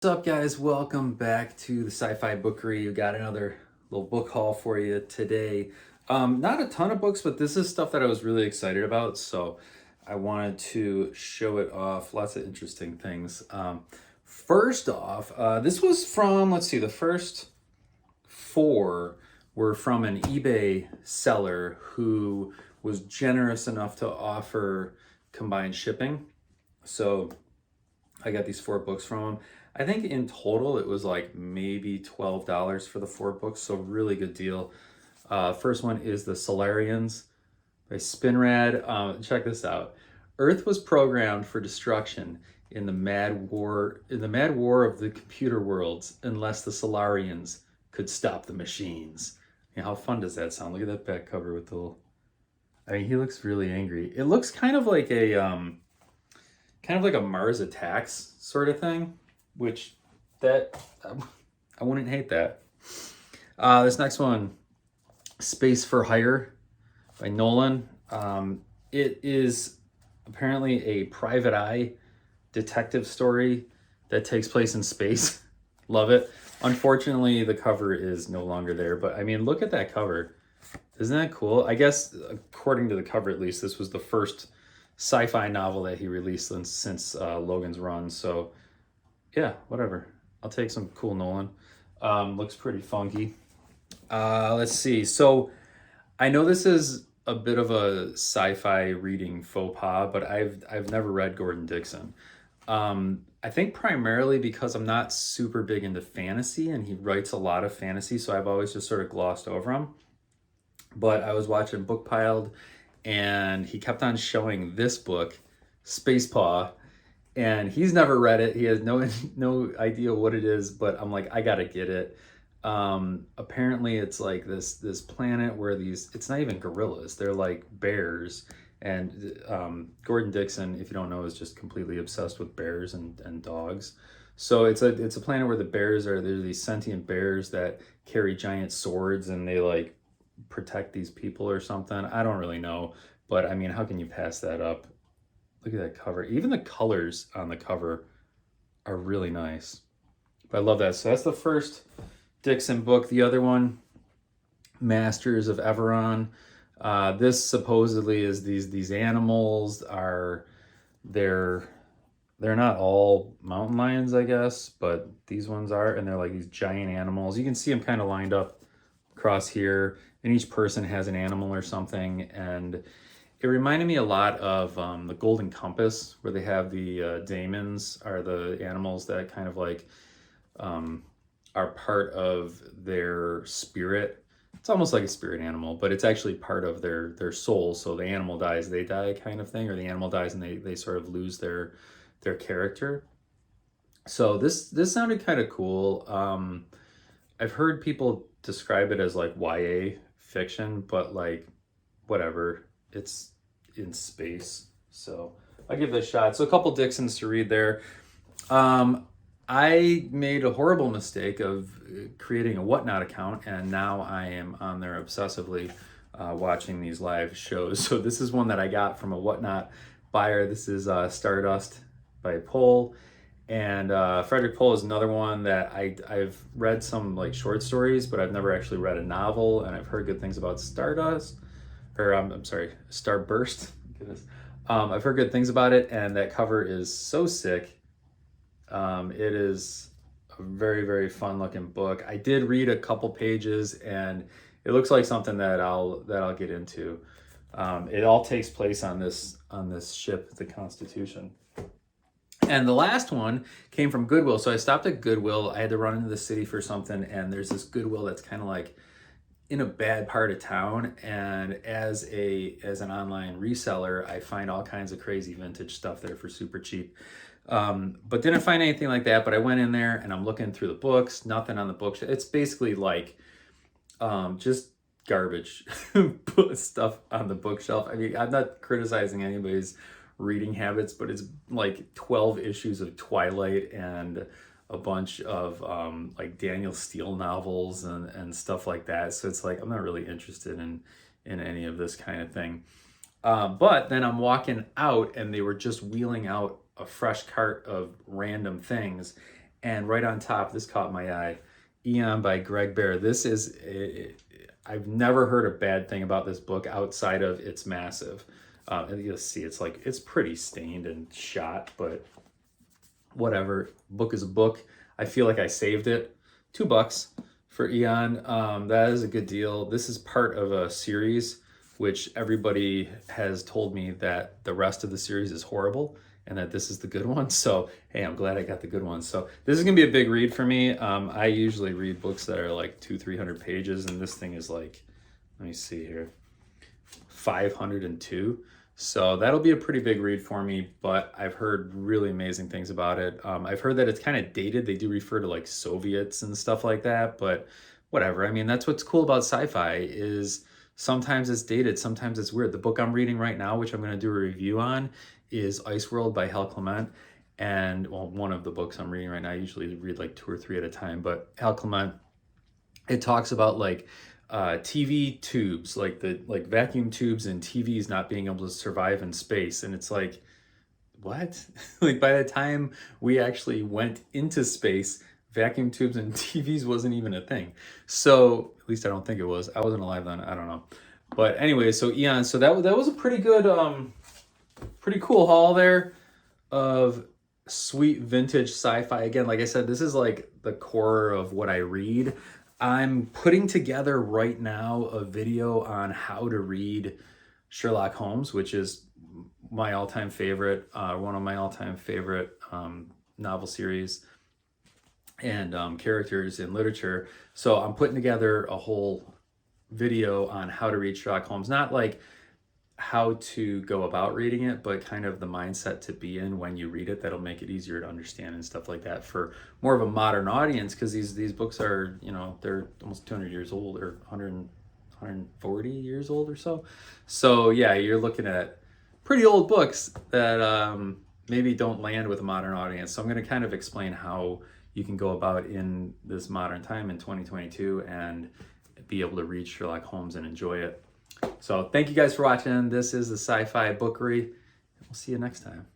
What's up, guys? Welcome back to the Sci Fi Bookery. We got another little book haul for you today. Not a ton of books, but this is stuff that I was really excited about, so I wanted to show it off. Lots of interesting things. First off, this was from, let's see, the first four were from an eBay seller who was generous enough to offer combined shipping. So I got these four books from him. I think in total it was like maybe $12 for the four books, so really good deal. First one is The Solarians by Spinrad. Check this out. Earth was programmed for destruction in the mad war of the computer worlds unless the Solarians could stop the machines. You know, how fun does that sound? Look at that back cover with the little... I mean, he looks really angry. It looks kind of like a Mars Attacks sort of thing, which I wouldn't hate that. This next one, Space for Hire by Nolon. It is apparently a private eye detective story that takes place in space. Love it. Unfortunately, the cover is no longer there, but I mean, look at that cover. Isn't that cool? I guess, according to the cover at least, this was the first sci-fi novel that he released since Logan's Run. So yeah, whatever. I'll take some cool Nolon. Looks pretty funky. Let's see. So I know this is a bit of a sci-fi reading faux pas, but I've never read Gordon Dickson. I think primarily because I'm not super big into fantasy, and he writes a lot of fantasy, so I've always just sort of glossed over him. But I was watching Bookpiled, and he kept on showing this book, Spacepaw, and he's never read it. He has no idea what it is, but I'm like, I gotta get it. Apparently it's like this planet where it's not even gorillas, they're like bears. And Gordon Dickson, if you don't know, is just completely obsessed with bears and dogs. So it's a planet where there's these sentient bears that carry giant swords, and they like protect these people or something. I don't really know, but I mean, how can you pass that up? Look at that cover. Even the colors on the cover are really nice. But I love that. So that's the first Dickson book. The other one, Masters of Everon. This supposedly is these animals they're not all mountain lions, I guess, but these ones are, and they're like these giant animals. You can see them kind of lined up across here, and each person has an animal or something, and it reminded me a lot of the Golden Compass, where they have the daemons are the animals that kind of like are part of their spirit. It's almost like a spirit animal, but it's actually part of their soul. So the animal dies, they die, kind of thing, or the animal dies and they sort of lose their character. So this sounded kind of cool. I've heard people describe it as like YA fiction, but like whatever. It's in space, so I'll give it a shot. So a couple Dicksons to read there. I made a horrible mistake of creating a Whatnot account, and now I am on there obsessively watching these live shows. So this is one that I got from a Whatnot buyer. This is Stardust by Pohl, and Frederik Pohl is another one that I've read some like short stories, but I've never actually read a novel, and I've heard good things about Stardust. Or I'm sorry, Starburst. Goodness. I've heard good things about it, and that cover is so sick. It is a very, very fun looking book. I did read a couple pages, and it looks like something that I'll get into. It all takes place on this ship, the Constitution. And the last one came from Goodwill. So I stopped at Goodwill. I had to run into the city for something, and there's this Goodwill that's kind of like in a bad part of town, and as an online reseller, I find all kinds of crazy vintage stuff there for super cheap. But didn't find anything like that. But I went in there and I'm looking through the books, nothing on the bookshelf. It's basically like just garbage stuff on the bookshelf. I mean, I'm not criticizing anybody's reading habits, but it's like 12 issues of Twilight and a bunch of like Daniel Steele novels and stuff like that. So it's like, I'm not really interested in any of this kind of thing. But then I'm walking out, and they were just wheeling out a fresh cart of random things. And right on top, this caught my eye, Eon by Greg Bear. This is, I've never heard a bad thing about this book outside of it's massive. And you'll see it's pretty stained and shot, but whatever. Book is a book. I feel like I saved it. $2 for Eon. That is a good deal. This is part of a series, which everybody has told me that the rest of the series is horrible and that this is the good one. So, hey, I'm glad I got the good one. So this is gonna be a big read for me. I usually read books that are like 200-300 pages, and this thing is like, let me see here, 502. So that'll be a pretty big read for me, but I've heard really amazing things about it. I've heard that it's kind of dated. They do refer to like Soviets and stuff like that, but whatever. I mean, that's what's cool about sci-fi is sometimes it's dated, sometimes it's weird. The book I'm reading right now, which I'm going to do a review on, is Ice World by Hal Clement. And well, one of the books I'm reading right now, I usually read like 2 or 3 at a time, but Hal Clement, it talks about like TV tubes, like vacuum tubes and TVs not being able to survive in space. And it's like, what? Like by the time we actually went into space, vacuum tubes and TVs wasn't even a thing. So at least I don't think it was. I wasn't alive then. I don't know. But anyway, so Eon. So that was a pretty good, pretty cool haul there of sweet vintage sci-fi. Again, like I said, this is like the core of what I read. I'm putting together right now a video on how to read Sherlock Holmes, which is my all-time favorite, one of my all-time favorite novel series and characters in literature. So I'm putting together a whole video on how to read Sherlock Holmes, not like how to go about reading it, but kind of the mindset to be in when you read it that'll make it easier to understand and stuff like that for more of a modern audience, because these books are, you know, they're almost 200 years old or 140 years old or so. So yeah, you're looking at pretty old books that maybe don't land with a modern audience. So I'm going to kind of explain how you can go about in this modern time in 2022 and be able to read Sherlock Holmes and enjoy it. So thank you guys for watching. This is the Sci Fi Bookery. We'll see you next time.